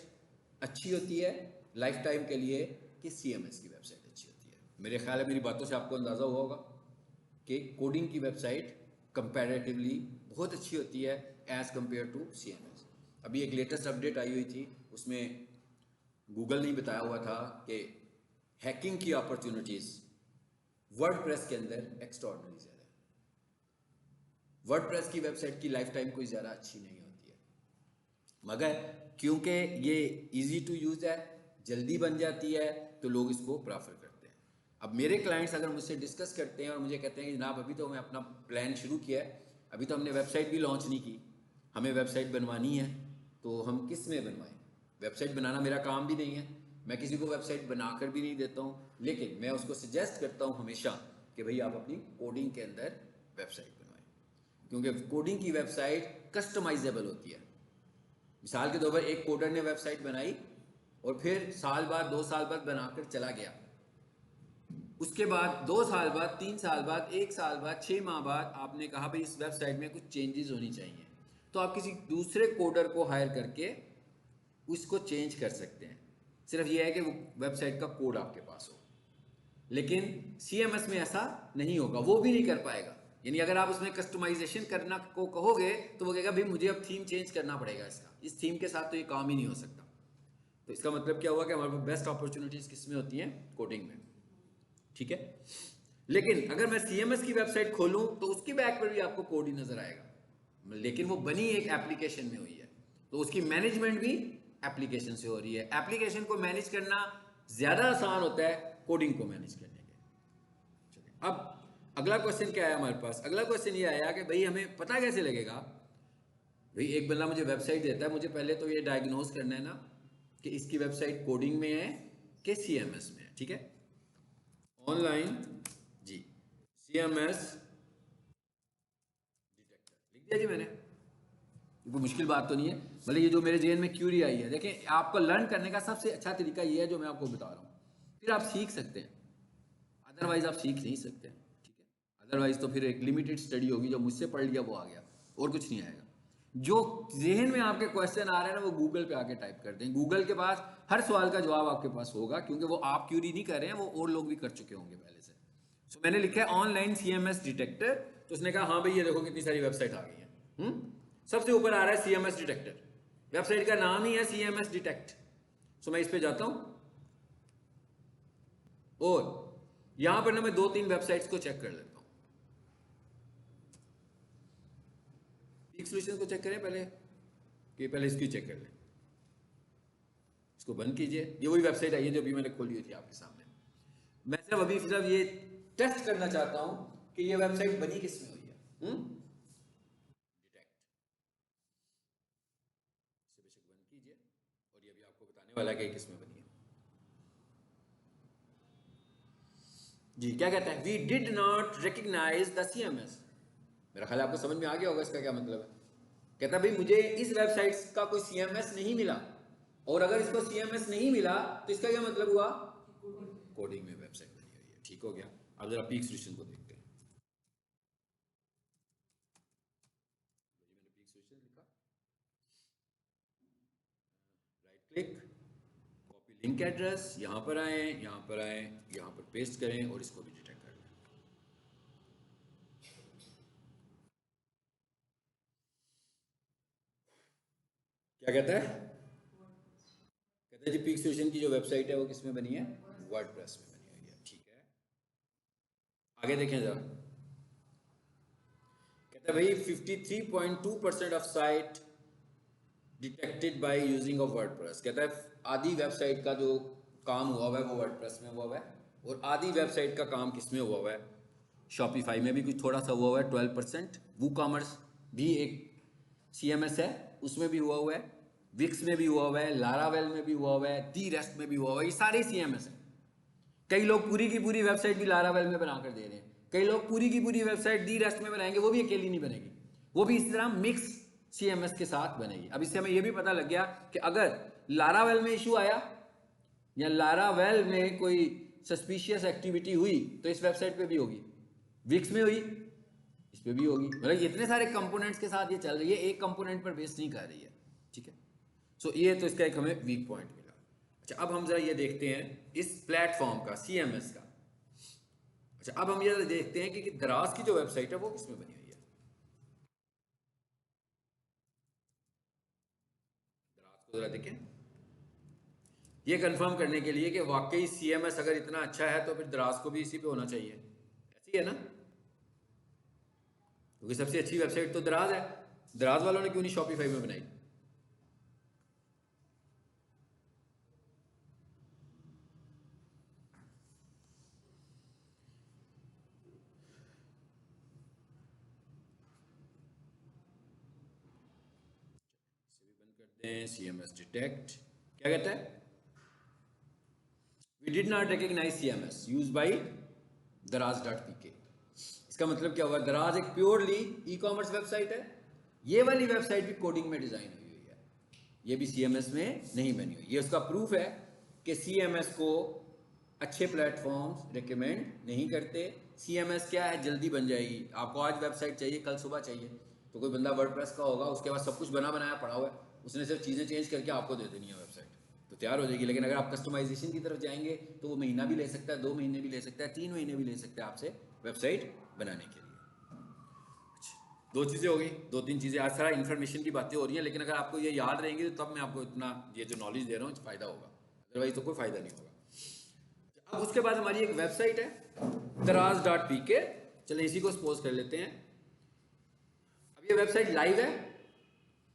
अच्छी होती है लाइफ टाइम के लिए कि CMS की वेबसाइट अच्छी होती है। मेरे ख्याल है मेरी बातों से आपको अंदाज़ा हुआ होगा कि कोडिंग की वेबसाइट कंपैरेटिवली बहुत अच्छी होती है एज़ कम्पेयर टू CMS। अभी एक लेटेस्ट अपडेट आई हुई थी, उसमें गूगल ने बताया हुआ था कि हैकिंग की अपॉर्चुनिटीज़ वर्डप्रेस के अंदर एक्स्ट्राऑर्डिनरी ज़्यादा है। वर्डप्रेस की वेबसाइट की लाइफ टाइम कोई ज़्यादा अच्छी नहीं होती है, मगर क्योंकि ये इजी टू यूज़ है, जल्दी बन जाती है, तो लोग इसको प्रेफर करते हैं। अब मेरे क्लाइंट्स अगर मुझसे डिस्कस करते हैं और मुझे कहते हैं कि जनाब अभी तो हमें अपना प्लान शुरू किया है, अभी तो हमने वेबसाइट भी लॉन्च नहीं की, हमें वेबसाइट बनवानी है, तो हम किस में बनवाएं? वेबसाइट बनाना मेरा काम भी नहीं है, मैं किसी को वेबसाइट बनाकर भी नहीं देता हूँ, लेकिन मैं उसको सजेस्ट करता हूँ हमेशा कि भाई आप अपनी कोडिंग के अंदर वेबसाइट बनवाएं, क्योंकि कोडिंग की वेबसाइट कस्टमाइजेबल होती है। मिसाल के तौर पर एक कोडर ने वेबसाइट बनाई और फिर साल बाद 2 साल बाद बनाकर चला गया, उसके बाद 2 साल बाद 3 साल बाद 1 साल बाद 6 माह बाद आपने कहा भाई इस वेबसाइट में कुछ चेंजेस होनी चाहिए, तो आप किसी दूसरे कोडर को हायर करके उसको चेंज कर सकते हैं। सिर्फ ये है कि वो वेबसाइट का कोड आपके पास हो, लेकिन CMS में ऐसा नहीं होगा, वो भी नहीं कर पाएगा। यानी अगर आप उसमें कस्टमाइजेशन करना को कहोगे तो वो कहेगा भाई मुझे अब थीम चेंज करना पड़ेगा, इसका इस थीम के साथ तो ये काम ही नहीं हो सकता। तो इसका मतलब क्या हुआ कि हमारे पास बेस्ट अपॉर्चुनिटीज़ किस में होती हैं? कोडिंग में, ठीक है। लेकिन अगर मैं CMS की वेबसाइट खोलूं तो उसके बैक पर भी आपको कोड ही नजर आएगा, लेकिन वो बनी एक एप्लीकेशन में हुई है, तो उसकी मैनेजमेंट भी एप्लीकेशन से हो रही है। एप्लीकेशन को मैनेज करना ज़्यादा आसान होता है कोडिंग को मैनेज करने के। अब अगला क्वेश्चन क्या है हमारे पास? अगला क्वेश्चन ये आया कि भाई हमें पता कैसे लगेगा? भाई एक बंदा मुझे वेबसाइट देता है, मुझे पहले तो ये डायग्नोज करना है ना कि इसकी वेबसाइट कोडिंग में है कि CMS में है, ठीक है। ऑनलाइन जी CMS डिटेक्टर लिख दिया जी मैंने, कोई मुश्किल बात तो नहीं है। मतलब ये जो मेरे जेन में क्यूरी आई है, देखें आपको लर्न करने का सबसे अच्छा तरीका ये है जो मैं आपको बता रहा हूँ, फिर आप सीख सकते हैं, अदरवाइज आप सीख नहीं सकते, ठीक है। अदरवाइज तो फिर एक लिमिटेड स्टडी होगी, जो मुझसे पढ़ लिया वो आ गया और कुछ नहीं आएगा। जो जहन में आपके क्वेश्चन आ रहे हैं ना वो गूगल पे आके टाइप कर दें, गूगल के पास हर सवाल का जवाब आपके पास होगा, क्योंकि वो आप क्यूरी नहीं कर रहे हैं, वो और लोग भी कर चुके होंगे पहले से। सो मैंने लिखा है ऑनलाइन CMS डिटेक्टर, तो उसने कहा हाँ भाई ये देखो कितनी सारी वेबसाइट आ गई है। सबसे ऊपर आ रहा है CMS डिटेक्टर, वेबसाइट का नाम ही है CMS डिटेक्ट। सो मैं इस पे जाता हूं और यहां पर ना मैं 2-3 वेबसाइट्स को चेक कर लेता हूं। पीक सॉल्यूशंस को चेक करें पहले कि पहले इसकी चेक कर लें। इसको बंद कीजिए, ये वही वेबसाइट आई है जो अभी मैंने खोली हुई थी आपके सामने। मैं सिर्फ ये टेस्ट करना चाहता हूं कि ये वेबसाइट बनी किस में हुई है। डिटेक्ट इसे बेशक बंद कीजिए और ये अभी आपको बताने वाला है कि किस में बनी है। जी क्या कहता है? We did not recognise the CMS। मेरा ख्याल आपको समझ में आ गया होगा इसका क्या मतलब है। कहता भाई मुझे इस वेबसाइट का कोई CMS नहीं मिला, और अगर इसको CMS नहीं मिला तो इसका क्या मतलब हुआ, कोडिंग में वेबसाइट बनी हुई है। ठीक हो गया। अब जरा पीक सॉल्यूशन को देखते हैं। मैंने पीक सॉल्यूशन लिखा, right click, copy link address, यहाँ पर आए, यहाँ पर आए, यहाँ पर पेस्ट करें और इसको भी डिटेक्ट कर लें। क्या कहता है, कहते हैं जी पीक सॉल्यूशन की जो वेबसाइट है वो किस में बनी है, वर्डप्रेस में बनी हुई है। ठीक है, आगे देखें जरा। कहता है भाई 53.2% of site detected by using of WordPress. कहता है आधी वेबसाइट का जो काम हुआ हुआ है वो वर्डप्रेस में हुआ हुआ है, और आधी वेबसाइट का काम किस में हुआ हुआ है, शॉपिफाई में भी कुछ थोड़ा सा हुआ हुआ है 12%, वूकॉमर्स भी एक CMS है उसमें भी हुआ हुआ है, विक्स में भी हुआ हुआ है, लारावेल में भी हुआ हुआ है, दी रेस्ट में भी हुआ हुआ है, ये सारे CMS हैं। कई लोग पूरी की पूरी वेबसाइट भी लारावेल में बनाकर दे रहे हैं, कई लोग पूरी की पूरी वेबसाइट दी रेस्ट में बनाएंगे, वो भी अकेली नहीं बनेगी, वो भी इस तरह मिक्स CMS के साथ बनेगी। अब इससे हमें यह भी पता लग गया कि अगर लारावेल में इशू आया या लारावेल में कोई सस्पिशियस एक्टिविटी हुई तो इस वेबसाइट पे भी होगी, विक्स में हुई इस पे भी होगी। मतलब इतने सारे कंपोनेंट्स के साथ ये चल रही है, एक कंपोनेंट पर बेस नहीं कर रही है। ठीक है, सो ये तो इसका एक हमें वीक पॉइंट मिला। अच्छा, अब हम जरा ये देखते हैं इस प्लेटफॉर्म का, CMS का। अच्छा, अब हम ये देखते हैं कि दराज की जो वेबसाइट है वो किसमें बनी हुई है। दराज को जरा देखें, ये कंफर्म करने के लिए कि वाकई CMS अगर इतना अच्छा है तो फिर दराज को भी इसी पे होना चाहिए, ऐसी है ना, क्योंकि सबसे अच्छी वेबसाइट तो दराज है। दराज वालों ने क्यों नहीं शॉपिफाई में बनाई। CMS डिटेक्ट क्या कहता है, we did not recognise CMS used by daraz.pk। इसका मतलब क्या हुआ, दराज एक प्योरली ई-कॉमर्स वेबसाइट है, ये वाली वेबसाइट भी कोडिंग में डिजाइन हुई हुई है, ये भी CMS में नहीं बनी हुई। ये उसका प्रूफ है कि CMS को अच्छे प्लेटफॉर्म्स रिकमेंड नहीं करते। CMS क्या है, जल्दी बन जाएगी, आपको आज वेबसाइट चाहिए कल सुबह चाहिए, तो कोई बंदा वर्डप्रेस का होगा उसके बाद सब कुछ बना बनाया पड़ा हुआ है, उसने सिर्फ चीज़ें चेंज करके आपको दे देनी है, वेबसाइट तो तैयार हो जाएगी। लेकिन अगर आप कस्टमाइजेशन की तरफ जाएंगे तो वो महीना भी ले सकता है, 2 महीने भी ले सकता है, 3 महीने भी ले सकता है आपसे वेबसाइट बनाने के लिए। दो चीज़ें हो गई, 2-3 चीज़ें, आज सारा इन्फॉर्मेशन की बातें हो रही हैं, लेकिन अगर आपको ये याद रहेंगी तो तब मैं आपको इतना ये जो नॉलेज दे रहा हूँ फ़ायदा होगा, अदरवाइज तो कोई फ़ायदा नहीं होगा। अब उसके बाद हमारी एक वेबसाइट है daraz.pk, चलें इसी को सपोज कर लेते हैं। अब ये वेबसाइट लाइव है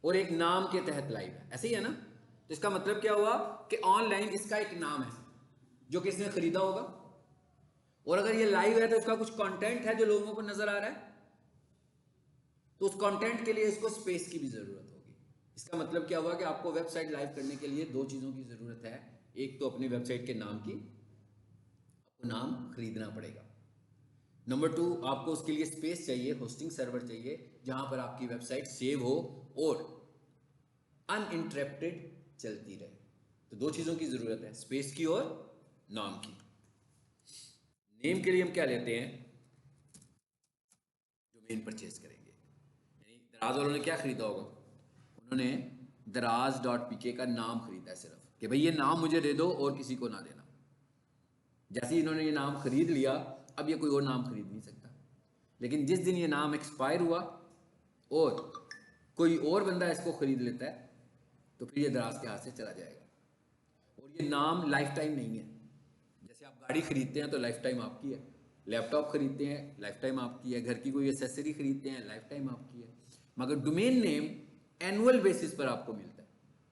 और एक नाम के तहत लाइव है, ऐसे ही है ना, तो इसका मतलब क्या हुआ कि ऑनलाइन इसका एक नाम है जो किसने खरीदा होगा, और अगर ये लाइव है तो इसका कुछ कंटेंट है जो लोगों को नजर आ रहा है, तो उस कंटेंट के लिए इसको स्पेस की भी जरूरत होगी। इसका मतलब क्या हुआ कि आपको वेबसाइट लाइव करने के लिए 2 चीजों की जरूरत है, एक तो अपनी वेबसाइट के नाम की, आपको नाम खरीदना पड़ेगा। नंबर 2, आपको उसके लिए स्पेस चाहिए, होस्टिंग सर्वर चाहिए जहां पर आपकी वेबसाइट सेव हो और अनइंटरप्टेड चलती रहे। तो 2 चीजों की जरूरत है, स्पेस की और नाम की। नेम के लिए हम क्या लेते हैं, डोमेन परचेज करेंगे। यानी दराज वालों ने क्या खरीदा होगा, उन्होंने daraz.pk का नाम खरीदा है सिर्फ, कि भाई ये नाम मुझे दे दो और किसी को ना देना। जैसे ही इन्होंने ये नाम खरीद लिया, अब ये कोई और नाम खरीद नहीं सकता। लेकिन जिस दिन ये नाम एक्सपायर हुआ और कोई और बंदा इसको खरीद लेता है तो फिर ये दराज के हाथ से चला जाएगा। और ये नाम लाइफ टाइम नहीं है, जैसे आप गाड़ी खरीदते हैं तो लाइफ टाइम आपकी है, लैपटॉप खरीदते हैं लाइफ टाइम आपकी है, घर की कोई एसेसरी खरीदते हैं लाइफ टाइम आपकी है। मगर डोमेन नेम एनुअल बेसिस पर आपको मिलता है,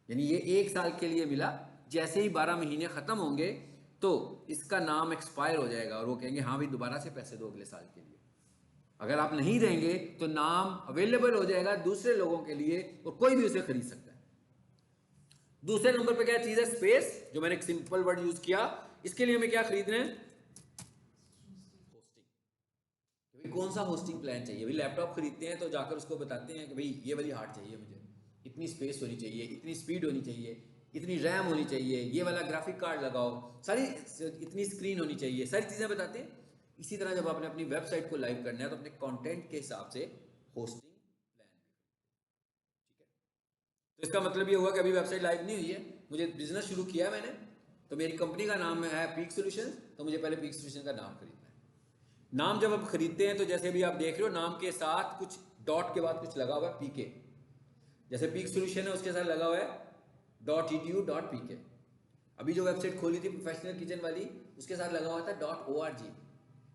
यानी ये 1 साल के लिए मिला, जैसे ही 12 महीने खत्म होंगे तो इसका नाम एक्सपायर हो जाएगा और वो कहेंगे हाँ भाई दोबारा से पैसे दो अगले साल के लिए। अगर आप नहीं देंगे तो नाम अवेलेबल हो जाएगा दूसरे लोगों के लिए और कोई भी उसे खरीद सकता है। दूसरे नंबर पे क्या चीज है, स्पेस, जो मैंने एक सिंपल वर्ड यूज किया। इसके लिए हमें क्या खरीदना है, होस्टिंग। कौन सा होस्टिंग प्लान चाहिए। भाई लैपटॉप खरीदते हैं तो जाकर उसको बताते हैं कि भाई ये वाली हार्ड चाहिए मुझे, इतनी स्पेस होनी चाहिए, इतनी स्पीड होनी चाहिए, इतनी रैम होनी चाहिए, ये वाला ग्राफिक कार्ड लगाओ, सारी इतनी स्क्रीन होनी चाहिए, सारी चीज़ें बताते हैं। इसी तरह जब आपने अपनी वेबसाइट को लाइव करना है तो अपने कंटेंट के हिसाब से होस्टिंग प्लान, ठीक है। तो इसका मतलब ये हुआ कि अभी वेबसाइट लाइव नहीं हुई है, मुझे बिजनेस शुरू किया मैंने, तो मेरी कंपनी का नाम है पीक सॉल्यूशंस, तो मुझे पहले पीक सॉल्यूशन का नाम खरीदना है। नाम जब आप खरीदते हैं तो जैसे भी आप देख रहे हो नाम के साथ कुछ डॉट के बाद कुछ लगा हुआ है पीके, जैसे पीक सॉल्यूशन है उसके साथ लगा हुआ है .edu.pk। अभी जो वेबसाइट खोली थी प्रोफेशनल किचन वाली उसके साथ लगा हुआ था .org,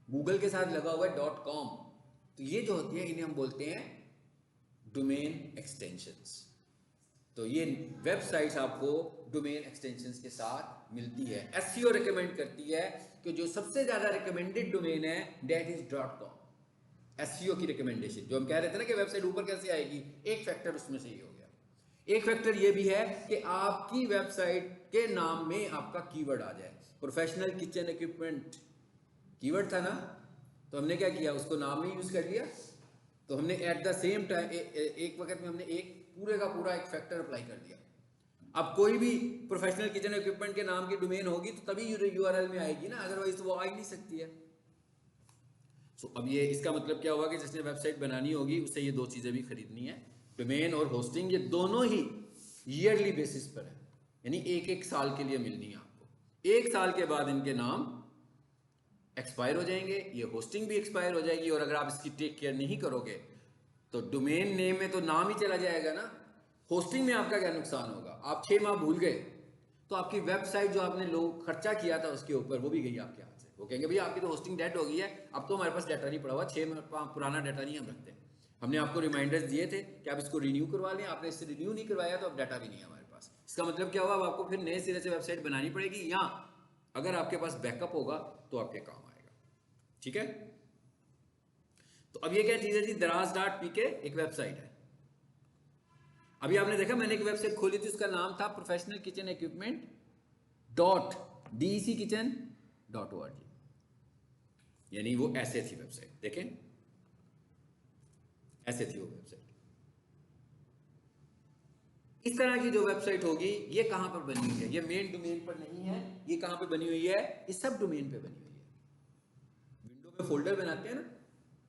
गूगल के साथ लगा हुआ है .com। तो ये जो होती है इन्हें हम बोलते हैं डोमेन एक्सटेंशंस। तो ये वेबसाइट्स आपको डोमेन एक्सटेंशंस के साथ मिलती है। एसईओ रिकमेंड करती है कि जो सबसे ज्यादा रिकमेंडेड डोमेन है दैट इज .com। एसईओ की रिकमेंडेशन जो हम कह रहे थे ना कि वेबसाइट ऊपर कैसे आएगी, एक फैक्टर उसमें से ही हो गया। एक फैक्टर ये भी है कि आपकी वेबसाइट के नाम में आपका कीवर्ड आ जाए। प्रोफेशनल किचन इक्विपमेंट कीवर्ड था ना, तो हमने क्या किया, उसको नाम में यूज कर लिया। तो हमने एट द सेम टाइम एक वक्त में हमने एक पूरे का पूरा एक फैक्टर अप्लाई कर दिया। अब कोई भी प्रोफेशनल किचन इक्विपमेंट के नाम की डोमेन होगी तो तभी यूआरएल में आएगी ना, अदरवाइज तो वो आ ही नहीं सकती है। अब ये इसका मतलब क्या हुआ कि जिसने वेबसाइट बनानी होगी उससे ये दो चीजें भी खरीदनी है, डोमेन और होस्टिंग। ये दोनों ही ईयरली बेसिस पर है, यानी एक एक साल के लिए मिलनी है आपको। एक साल के बाद इनके नाम एक्सपायर हो जाएंगे, ये होस्टिंग भी एक्सपायर हो जाएगी। और अगर आप इसकी टेक केयर नहीं करोगे तो डोमेन नेम में तो नाम ही चला जाएगा ना, होस्टिंग में आपका क्या नुकसान होगा। आप 6 माह भूल गए तो आपकी वेबसाइट जो आपने लोग खर्चा किया था उसके ऊपर वो भी गई आपके हाथ से। वो कहेंगे भैया आपकी तो होस्टिंग डेड हो गई है, अब तो हमारे पास डाटा नहीं पड़ा हुआ, 6 माह पुराना डाटा नहीं हम रखते। हमने आपको रिमाइंडर्स दिए थे कि आप इसको रिन्यू करवा लें, आपने इससे रिन्यू नहीं करवाया तो अब डाटा भी नहीं है हमारे पास। इसका मतलब क्या होगा, अब आपको फिर नए सिरे से वेबसाइट बनानी पड़ेगी, या अगर आपके पास बैकअप होगा तो आपके काम आएगा, ठीक है। तो अब ये क्या चीज है जी, दराज.pk एक वेबसाइट है। अभी आपने देखा मैंने एक वेबसाइट खोली थी, उसका नाम था प्रोफेशनल किचन इक्विपमेंट .deckichen.org, यानी वो ऐसे थी वेबसाइट, देखें ऐसे थी वो वेबसाइट। इस तरह की जो वेबसाइट होगी ये कहां पर बनी हुई है, ये मेन डोमेन पर नहीं है, ये कहां पर बनी हुई है, इस सब डोमेन पे बनी हुई है। विंडो में फोल्डर बनाते हैं ना,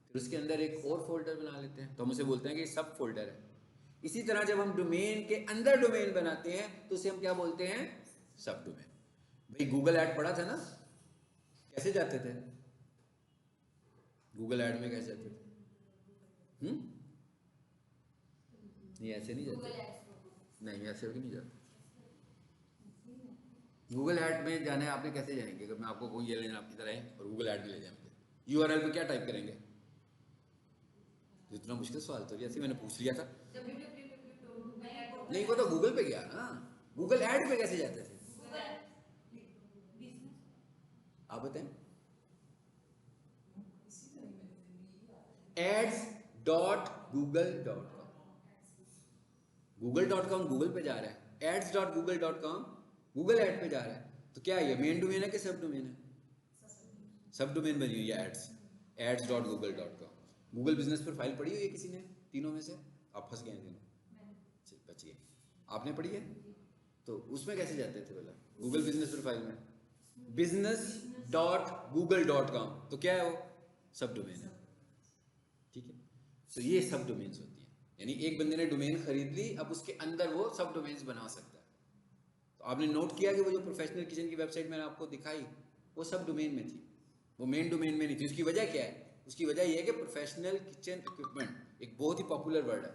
फिर उसके अंदर एक और फोल्डर बना लेते हैं, तो हम उसे बोलते हैं कि सब फोल्डर है। इसी तरह जब हम डोमेन के अंदर डोमेन बनाते हैं तो उसे हम क्या बोलते हैं, सब डोमेन। भाई गूगल ऐड पढ़ा था ना, कैसे जाते थे गूगल ऐड में, कैसे जाते थे? नहीं ऐसे नहीं जाते, नहीं ऐसे भी नहीं जाते। गूगल ऐड में जाने आपने कैसे जाएंगे, अगर मैं आपको कोई ये लेना आपकी तरह है और गूगल ऐड में ले जाएंगे, यूआरएल पे क्या टाइप करेंगे? इतना मुश्किल सवाल तो ऐसे मैंने पूछ लिया था। नहीं वो तो गूगल पे गया ना, गूगल ऐड पे कैसे जाते थे आप बताएं? ads.google.com, google.com गूगल पे जा रहा है, ads.google.com गूगल ऐड पे जा रहा है। तो क्या ये मेन डोमेन है कि सब डोमेन है? सब डोमेन बनी हुई है ads.google.com। गूगल बिजनेस पर फाइल पढ़ी हुई है किसी ने तीनों में से? आप फंस गए तीनों, बच गए। आपने पढ़ी है तो उसमें कैसे जाते थे बोला, गूगल बिजनेस प्रोफाइल में business.google.com, तो क्या है वो, सब डोमेन है, ठीक है। तो ये सब डोमेन्स होती हैं, यानी एक बंदे ने डोमेन खरीद ली, अब उसके अंदर वो सब डोमेन्स बना सकता है। तो आपने नोट किया कि वो जो प्रोफेशनल किचन की वेबसाइट मैंने आपको दिखाई वो सब डोमेन में थी, वो मेन डोमेन में नहीं थी। उसकी वजह क्या है, उसकी वजह यह है कि प्रोफेशनल किचन इक्विपमेंट एक बहुत ही पॉपुलर वर्ड है,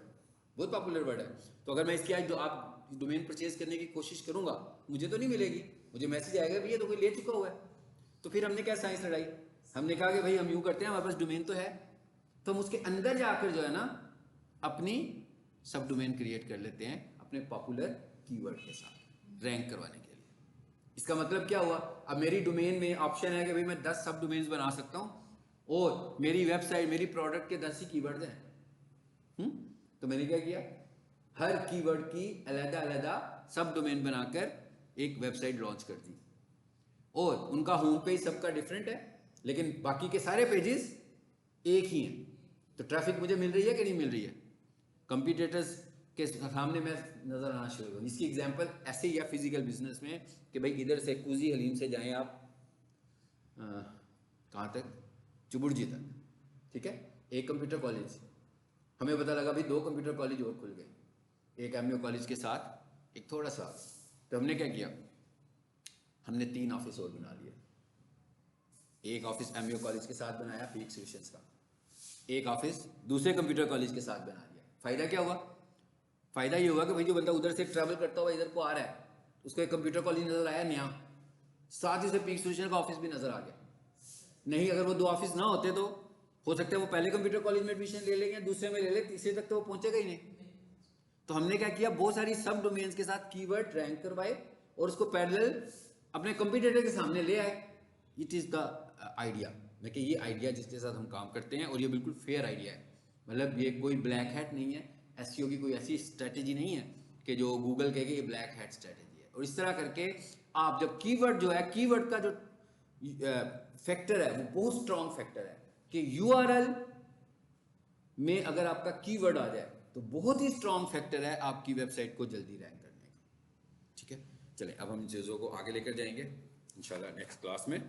बहुत पॉपुलर वर्ड है। तो अगर मैं इसकी आज आप डोमेन परचेज करने की कोशिश करूंगा मुझे तो नहीं मिलेगी, मुझे मैसेज आएगा भैया तो कोई ले चुका हुआ है। तो फिर हमने क्या साइंस लड़ाई, हमने कहा कि भाई हम यूं करते हैं, हमारे पास डोमेन तो है, तो हम उसके अंदर जाकर जो है ना अपनी सब डोमेन क्रिएट कर लेते हैं अपने पॉपुलर कीवर्ड के साथ रैंक करवाने के लिए। इसका मतलब क्या हुआ, अब मेरी डोमेन में ऑप्शन है कि भाई मैं 10 सब डोमेन्स बना सकता हूं और मेरी वेबसाइट मेरी प्रोडक्ट के 10 ही कीवर्ड हैं। तो मैंने क्या किया, हर कीवर्ड की अलग अलग सब डोमेन बनाकर एक वेबसाइट लॉन्च कर दी, और उनका होम पेज सबका डिफरेंट है, लेकिन बाकी के सारे पेजेस एक ही हैं, तो ट्रैफिक मुझे मिल रही है कि नहीं मिल रही है? कंपटीटर्स के सामने मैं नज़र आना शुरू करूँ। इसकी एग्जांपल ऐसे ही है फिजिकल बिजनेस में कि भाई इधर से कूजी हलीम से जाएं आप कहाँ तक, चुबुर्जी तक, ठीक है, एक कंप्यूटर कॉलेज, हमें पता लगा भाई 2 कंप्यूटर कॉलेज और खुल गए, एक एमयू कॉलेज के साथ एक थोड़ा सा, तो हमने क्या किया, हमने 3 ऑफिस और बना लिए। एक ऑफिस एमयू कॉलेज के साथ बनाया पीक सॉल्यूशंस का, एक ऑफिस दूसरे कंप्यूटर कॉलेज के साथ बना लिया। फायदा क्या हुआ? फायदा ये हुआ कि भाई जो बंदा उधर से ट्रैवल करता हुआ इधर को आ रहा है, उसको एक कंप्यूटर कॉलेज नजर आया नया, साथ ही से पीक सॉल्यूशन का ऑफिस भी नजर आ गया। नहीं अगर वो 2 ऑफिस ना होते तो हो सकता है वो पहले कंप्यूटर कॉलेज में एडमिशन ले लेंगे, दूसरे में ले ले, तीसरे तक तो वो पहुंचेगा ही नहीं। तो हमने क्या किया, बहुत सारी सब डोमेन्स के साथ कीवर्ड रैंक करवाए और उसको पैरेलल अपने कंपटीटर के सामने ले आए। इट इज द आइडिया, मैं कि ये आइडिया जिसके साथ हम काम करते हैं और ये बिल्कुल फेयर आइडिया है, मतलब ये कोई ब्लैक हैट नहीं है, एसईओ की कोई ऐसी स्ट्रेटेजी नहीं है कि जो गूगल कहेगी ये ब्लैक हैट स्ट्रेटेजी है। और इस तरह करके आप जब कीवर्ड जो है, कीवर्ड का जो फैक्टर है वो बहुत स्ट्रॉन्ग फैक्टर है कि यूआरएल में अगर आपका कीवर्ड आ जाए तो बहुत ही स्ट्रॉन्ग फैक्टर है आपकी वेबसाइट को जल्दी रैंक करने का। ठीक है, चलें अब हम इन चीज़ों को आगे लेकर जाएंगे इंशाल्लाह नेक्स्ट क्लास में।